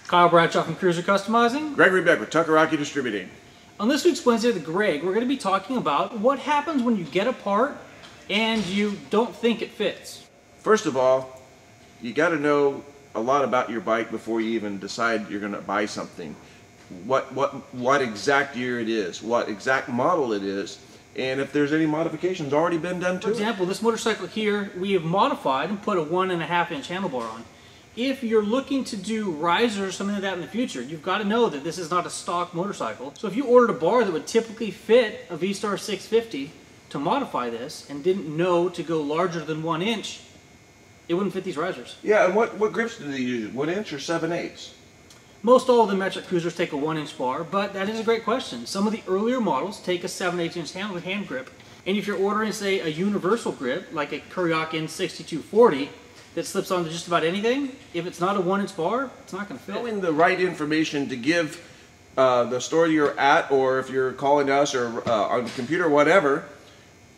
Kyle Bradshaw from Cruiser Customizing. Greg Beck with Tucker Distributing. On this week's Wednesday with Greg, we're going to be talking about what happens when you get a part and you don't think it fits. First of all, you got to know a lot about your bike before you even decide you're going to buy something. What exact year it is, what exact model it is, and if there's any modifications already been done to it. For example, this motorcycle here, we have modified and put a 1.5-inch handlebar on. If you're looking to do risers or something like that in the future, you've got to know that this is not a stock motorcycle. So if you ordered a bar that would typically fit a V-Star 650 to modify this and didn't know to go larger than 1 inch, it wouldn't fit these risers. Yeah, and what grips do they use? 1 inch or 7/8? Most all of the metric cruisers take a 1-inch bar, but that is a great question. Some of the earlier models take a 7/8-inch hand grip, and if you're ordering, say, a universal grip, like a Kuryakin 6240, that slips onto just about anything, if it's not a 1-inch bar, it's not going to fit. Knowing the right information to give the store you're at, or if you're calling us or on the computer or whatever,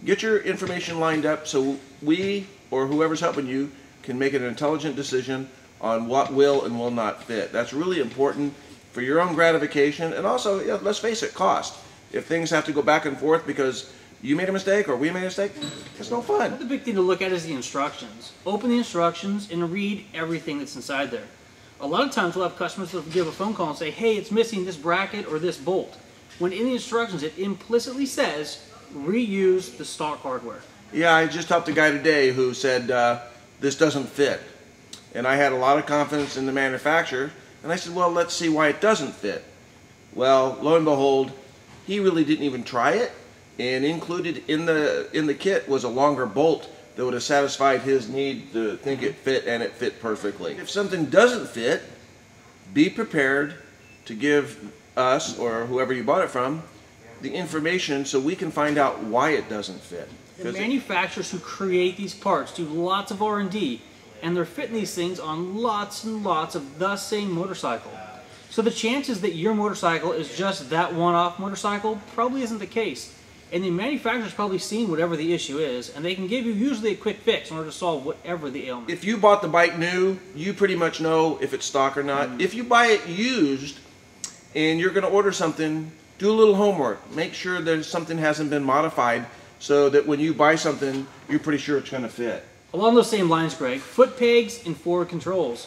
get your information lined up so we or whoever's helping you can make an intelligent decision on what will and will not fit. That's really important for your own gratification, and also, yeah, let's face it, cost. If things have to go back and forth because you made a mistake or we made a mistake, it's no fun. The big thing to look at is the instructions. Open the instructions and read everything that's inside there. A lot of times we'll have customers that will give a phone call and say, hey, it's missing this bracket or this bolt. When in the instructions it implicitly says, reuse the stock hardware. Yeah, I just helped a guy today who said, this doesn't fit. And I had a lot of confidence in the manufacturer, and I said, well, let's see why it doesn't fit. Well, lo and behold, he really didn't even try it, and included in the kit was a longer bolt that would have satisfied his need to think it fit, and it fit perfectly. If something doesn't fit, be prepared to give us, or whoever you bought it from, the information so we can find out why it doesn't fit. The manufacturers who create these parts do lots of R&D, and they're fitting these things on lots and lots of the same motorcycle. So the chances that your motorcycle is just that one-off motorcycle probably isn't the case. And the manufacturer's probably seen whatever the issue is, and they can give you usually a quick fix in order to solve whatever the ailment. If you bought the bike new, you pretty much know if it's stock or not. If you buy it used and you're going to order something, do a little homework. Make sure that something hasn't been modified so that when you buy something, you're pretty sure it's going to fit. Along those same lines, Greg, foot pegs and forward controls.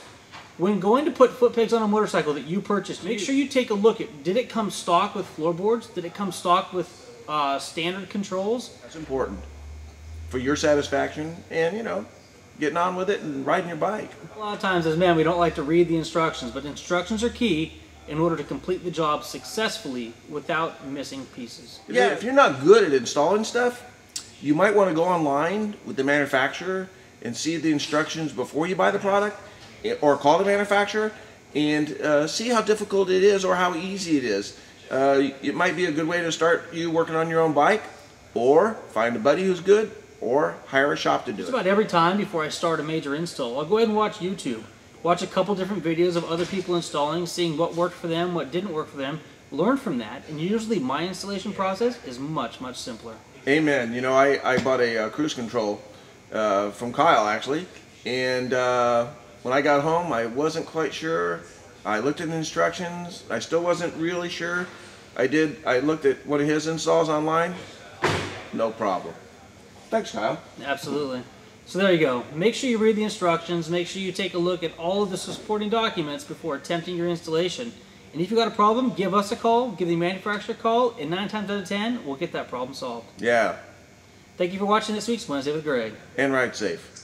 When going to put foot pegs on a motorcycle that you purchased, make sure you take a look at, did it come stock with floorboards? Did it come stock with standard controls? That's important for your satisfaction and, you know, getting on with it and riding your bike. A lot of times as men, we don't like to read the instructions, but instructions are key in order to complete the job successfully without missing pieces. Yeah, if you're not good at installing stuff, you might want to go online with the manufacturer and see the instructions before you buy the product, or call the manufacturer and see how difficult it is or how easy it is. It might be a good way to start you working on your own bike, or find a buddy who's good, or hire a shop to do it. Just about every time before I start a major install, I'll go ahead and watch YouTube. Watch a couple different videos of other people installing, seeing what worked for them, what didn't work for them. Learn from that, and usually my installation process is much, much simpler. Amen. You know, I bought a cruise control from Kyle, actually, and when I got home, I wasn't quite sure. I looked at the instructions. I still wasn't really sure. I looked at one of his installs online. No problem. Thanks, Kyle. Absolutely. So there you go. Make sure you read the instructions. Make sure you take a look at all of the supporting documents before attempting your installation. And if you've got a problem, give us a call, give the manufacturer a call, and 9 times out of 10, we'll get that problem solved. Yeah. Thank you for watching this week's Wednesday with Greg. And ride safe.